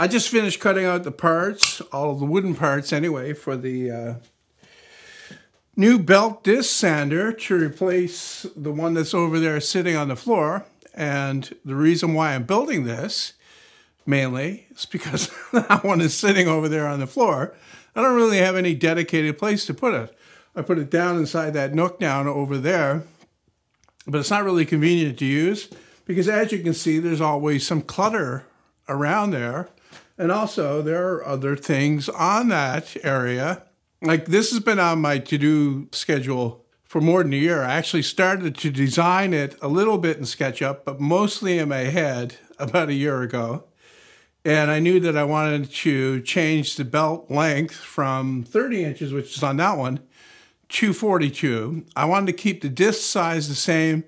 I just finished cutting out the parts, all of the wooden parts anyway, for the new belt disc sander to replace the one that's over there sitting on the floor. And the reason why I'm building this, mainly, is because that one is sitting over there on the floor. I don't really have any dedicated place to put it. I put it down inside that nook down over there, but it's not really convenient to use because, as you can see, there's always some clutter around there. And also there are other things on that area. Like, this has been on my to-do schedule for more than a year. I actually started to design it a little bit in SketchUp, but mostly in my head about a year ago. And I knew that I wanted to change the belt length from 30 inches, which is on that one, to 42. I wanted to keep the disc size the same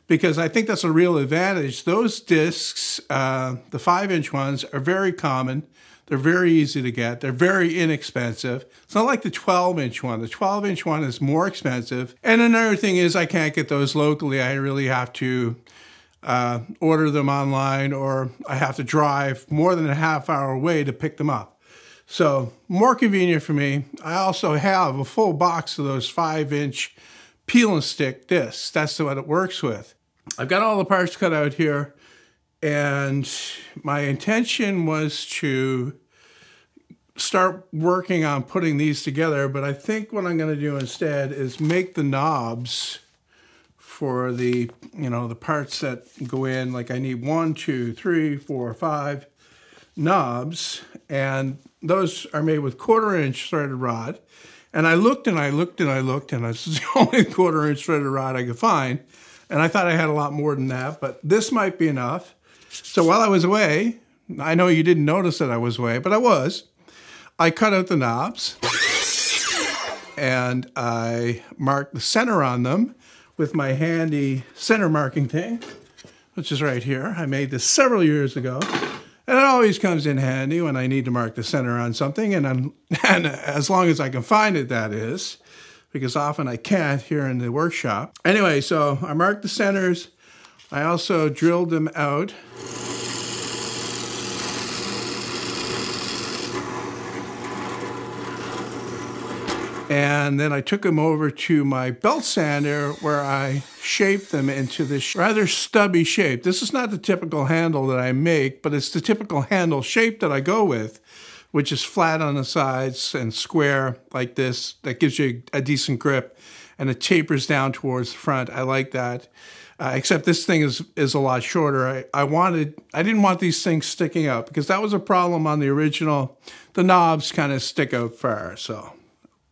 because I think that's a real advantage. Those discs, the 5-inch ones, are very common. They're very easy to get. They're very inexpensive. It's not like the 12-inch one. The 12-inch one is more expensive. And another thing is I can't get those locally. I really have to order them online, or I have to drive more than a half-hour away to pick them up. So more convenient for me. I also have a full box of those 5-inch peel and stick discs. That's what it works with. I've got all the parts cut out here, and my intention was to start working on putting these together, but I think what I'm going to do instead is make the knobs for the, the parts that go in. Like, I need 1, 2, 3, 4, 5 knobs, and those are made with 1/4-inch threaded rod. And I looked and I looked and I looked, and this is the only 1/4-inch threaded rod I could find. And I thought I had a lot more than that, but this might be enough. So while I was away, I know you didn't notice that I was away, but I was. I cut out the knobs, and I marked the center on them with my handy center marking thing, which is right here. I made this several years ago, and it always comes in handy when I need to mark the center on something, and as long as I can find it, that is, because often I can't here in the workshop. Anyway, so I marked the centers. I also drilled them out. And then I took them over to my belt sander where I shaped them into this rather stubby shape. This is not the typical handle that I make, but it's the typical handle shape that I go with, which is flat on the sides and square like this. That gives you a decent grip, and it tapers down towards the front. I like that. Except this thing is a lot shorter. I didn't want these things sticking out because that was a problem on the original. The knobs kind of stick out far, so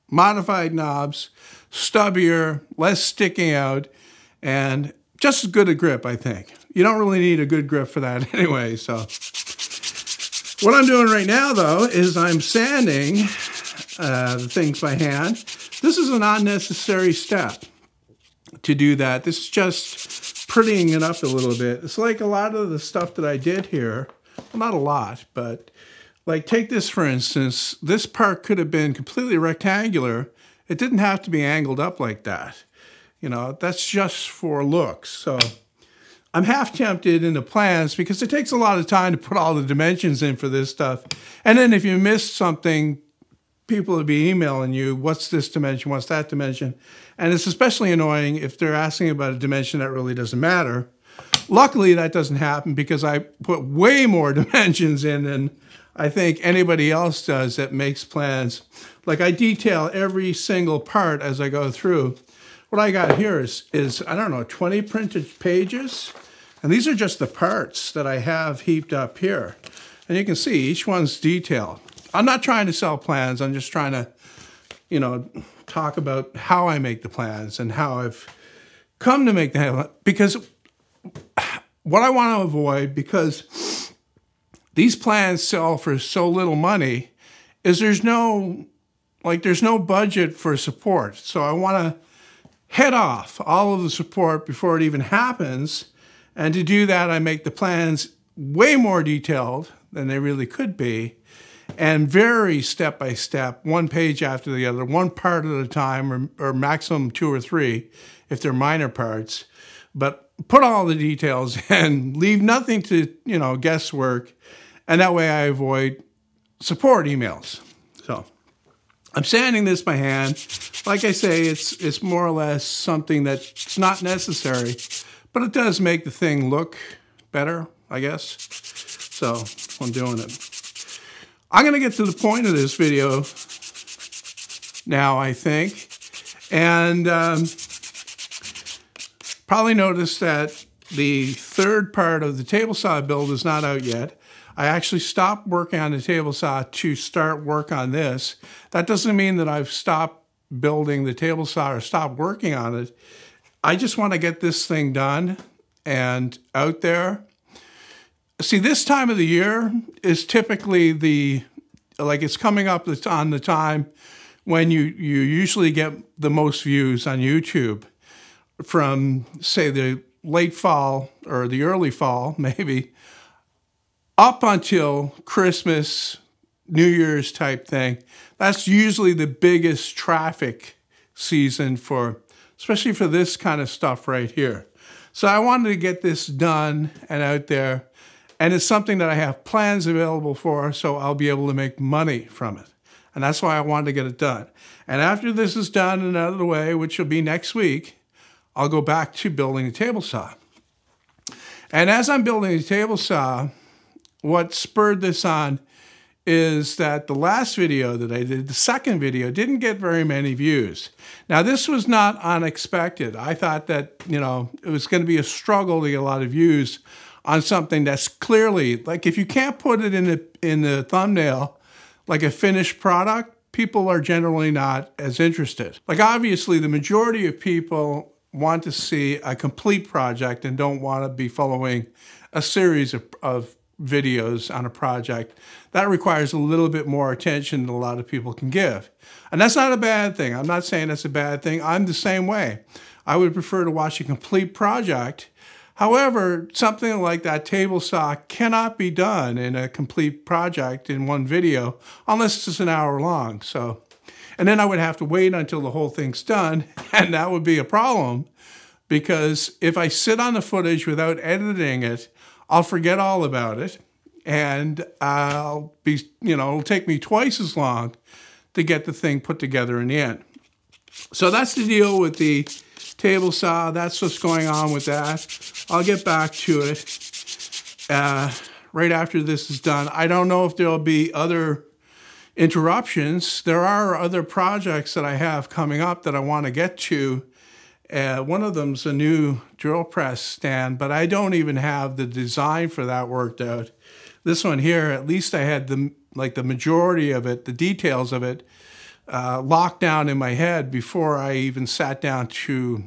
modified knobs, stubbier, less sticking out, and just as good a grip, I think. You don't really need a good grip for that anyway, so. What I'm doing right now, though, is I'm sanding the things by hand. This is an unnecessary step to do that. This is just prettying it up a little bit. It's like a lot of the stuff that I did here. Well, not a lot, but like, take this for instance. This part could have been completely rectangular. It didn't have to be angled up like that. That's just for looks. So I'm half tempted in the plans because it takes a lot of time to put all the dimensions in for this stuff. And then if you miss something, people will be emailing you, what's this dimension, what's that dimension? And it's especially annoying if they're asking about a dimension that really doesn't matter. Luckily, that doesn't happen because I put way more dimensions in than I think anybody else does that makes plans. Like, I detail every single part as I go through. What I got here is I don't know, 20 printed pages. And these are just the parts that I have heaped up here. And you can see each one's detailed. I'm not trying to sell plans. I'm just trying to, talk about how I make the plans and how I've come to make them. Because what I want to avoid, because these plans sell for so little money, is there's no budget for support. So I want to head off all of the support before it even happens. And to do that, I make the plans way more detailed than they really could be, and very step by step, one page after the other, one part at a time, or maximum 2 or 3 if they're minor parts. But put all the details in, leave nothing to, guesswork, And that way I avoid support emails. So I'm sanding this by hand. Like I say, it's more or less something that's not necessary, but it does make the thing look better, I guess. So I'm doing it. I'm going to get to the point of this video now, I think. And probably noticed that the third part of the table saw build is not out yet. I actually stopped working on the table saw to start work on this. That doesn't mean that I've stopped building the table saw or stopped working on it. I just want to get this thing done and out there. See, this time of the year is typically it's coming up on the time when you usually get the most views on YouTube from, say, the late fall or the early fall, maybe, up until Christmas, New Year's type thing. That's usually the biggest traffic season especially for this kind of stuff right here. So I wanted to get this done and out there, and it's something that I have plans available for, so I'll be able to make money from it. And that's why I wanted to get it done. And after this is done and out of the way, which will be next week, I'll go back to building a table saw. And as I'm building a table saw, what spurred this on is that the last video that I did, the second video, didn't get very many views. Now, this was not unexpected. I thought that, it was going to be a struggle to get a lot of views on something that's clearly, like, if you can't put it in the thumbnail, like a finished product, people are generally not as interested. Like, obviously, the majority of people want to see a complete project and don't want to be following a series of videos on a project. That requires a little bit more attention than a lot of people can give. And that's not a bad thing. I'm not saying that's a bad thing. I'm the same way. I would prefer to watch a complete project. However, something like that table saw cannot be done in a complete project in one video unless it's an hour long. And then I would have to wait until the whole thing's done, and that would be a problem, because if I sit on the footage without editing it, I'll forget all about it, and it'll take me twice as long to get the thing put together in the end. So that's the deal with the table saw. That's what's going on with that. I'll get back to it right after this is done. I don't know if there'll be other interruptions. There are other projects that I have coming up that I want to get to. One of them's a new drill press stand, but I don't even have the design for that worked out. This one here, at least I had the majority of it, the details of it, locked down in my head before I even sat down to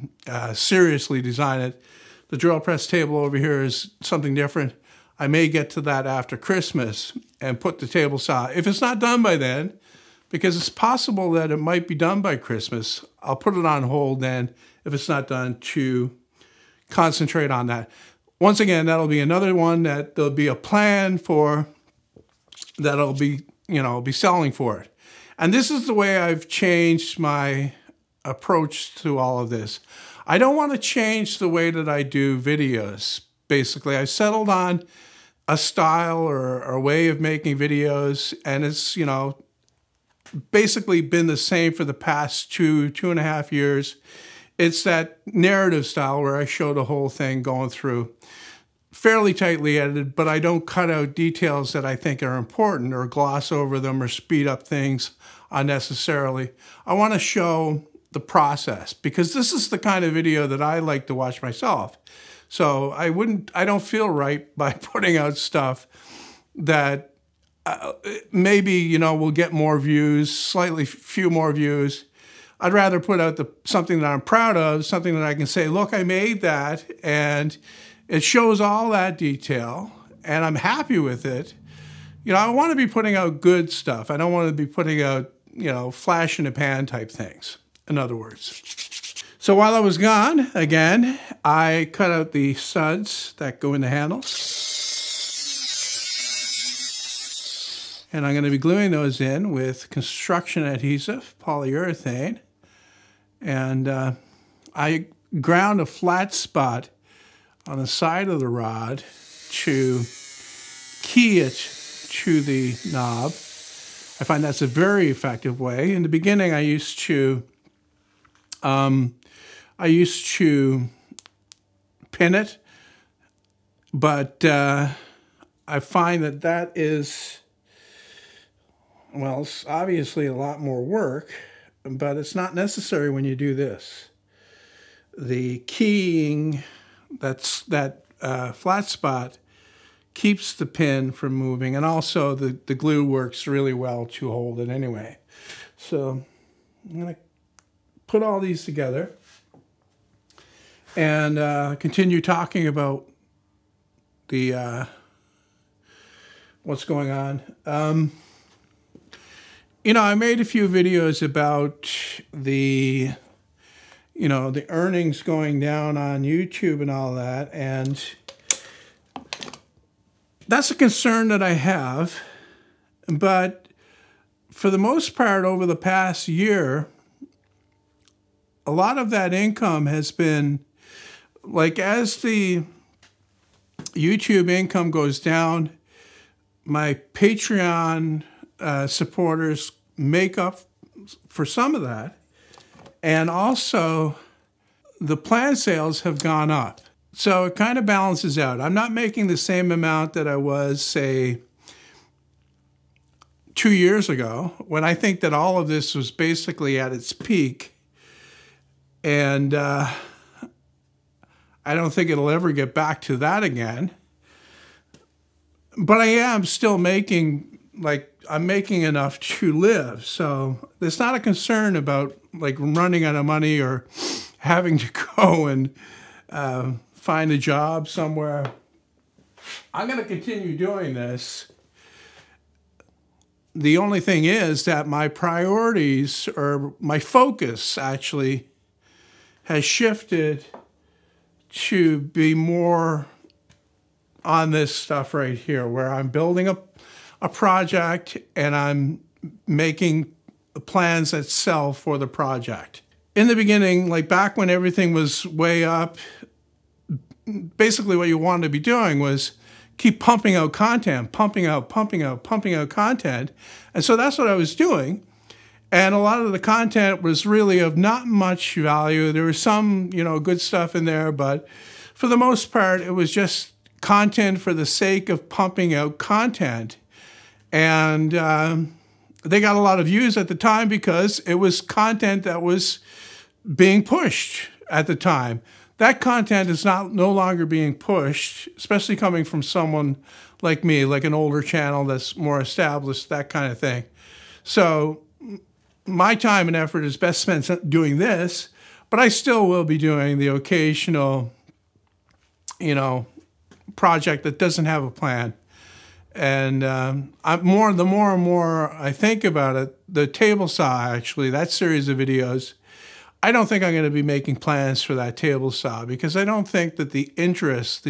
seriously design it. The drill press table over here is something different. I may get to that after Christmas and put the table saw. If it's not done by then, because it's possible that it might be done by Christmas, I'll put it on hold then if it's not done, to concentrate on that. Once again, that'll be another one that there'll be a plan for, that'll be, be selling for it. And this is the way I've changed my approach to all of this. I don't want to change the way that I do videos. Basically, I settled on a style or a way of making videos, and it's, basically been the same for the past two and a half years. It's that narrative style where I show the whole thing going through, fairly tightly edited, but I don't cut out details that I think are important or gloss over them or speed up things unnecessarily. I want to show the process, because this is the kind of video that I like to watch myself. So I don't feel right by putting out stuff that maybe, will get more views, slightly few more views. I'd rather put out something that I'm proud of, something that I can say, look, I made that, and it shows all that detail, and I'm happy with it. I want to be putting out good stuff. I don't want to be putting out, flash in the pan type things, in other words. So while I was gone, again, I cut out the studs that go in the handles. And I'm going to be gluing those in with construction adhesive, polyurethane. And I ground a flat spot on the side of the rod to key it to the knob. I find that's a very effective way. In the beginning, I used to pin it, but I find that is, well, it's obviously a lot more work, but it's not necessary when you do this. The keying, that flat spot, keeps the pin from moving, and also the glue works really well to hold it anyway. So I'm going to put all these together and continue talking about the what's going on. You know, I made a few videos about the earnings going down on YouTube and all that, and that's a concern that I have. But for the most part, over the past year, a lot of that income has been, like, as the YouTube income goes down, my Patreon supporters make up for some of that. And also, the plan sales have gone up. So it kind of balances out. I'm not making the same amount that I was, say, 2 years ago, when I think that all of this was basically at its peak. And I don't think it'll ever get back to that again. But I am still making, like, I'm making enough to live. So there's not a concern about, like, running out of money or having to go and find a job somewhere. I'm going to continue doing this. The only thing is that my priorities, or my focus actually, has shifted to be more on this stuff right here, where I'm building a project and I'm making plans that sell for the project. In the beginning, like back when everything was way up, basically what you wanted to be doing was keep pumping out content, pumping out content. And so that's what I was doing. And a lot of the content was really of not much value. There was some, good stuff in there, but for the most part, it was just content for the sake of pumping out content. And they got a lot of views at the time because it was content that was being pushed at the time. That content is no longer being pushed, especially coming from someone like me, like an older channel that's more established, that kind of thing. So my time and effort is best spent doing this, but I still will be doing the occasional, project that doesn't have a plan. And the more and more I think about it, the table saw, actually, that series of videos, I don't think I'm going to be making plans for that table saw, because I don't think that the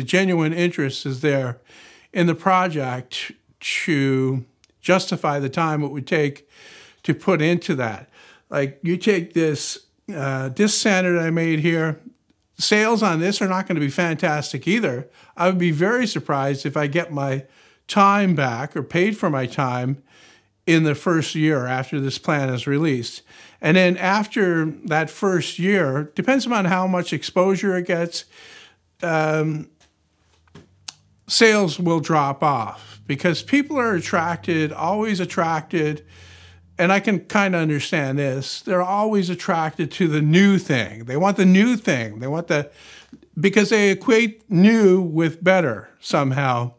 genuine interest is there in the project to justify the time it would take to put into that. Like, you take this disc sander that I made here, sales on this are not going to be fantastic either. I would be very surprised if I get my time back or paid for my time in the first year after this plan is released. And then after that first year, depends on how much exposure it gets, sales will drop off, because people are always attracted, and I can kind of understand this, they're always attracted to the new thing. They want the new thing. Because they equate new with better somehow.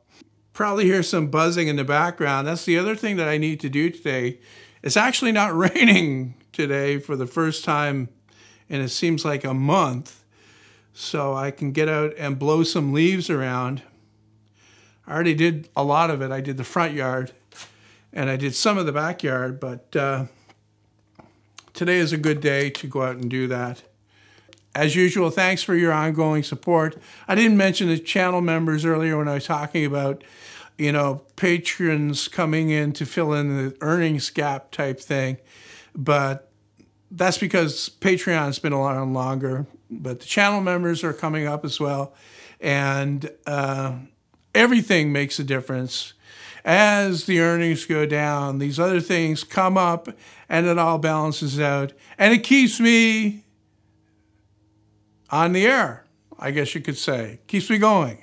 Probably hear some buzzing in the background. That's the other thing that I need to do today. It's actually not raining today for the first time in, it seems like, a month. So I can get out and blow some leaves around. I already did a lot of it. I did the front yard and I did some of the backyard, but today is a good day to go out and do that. As usual, thanks for your ongoing support. I didn't mention the channel members earlier when I was talking about, patrons coming in to fill in the earnings gap type thing. But that's because Patreon's been around longer. But the channel members are coming up as well. And everything makes a difference. as the earnings go down, these other things come up and it all balances out. And it keeps me on the air, I guess you could say. Keeps me going.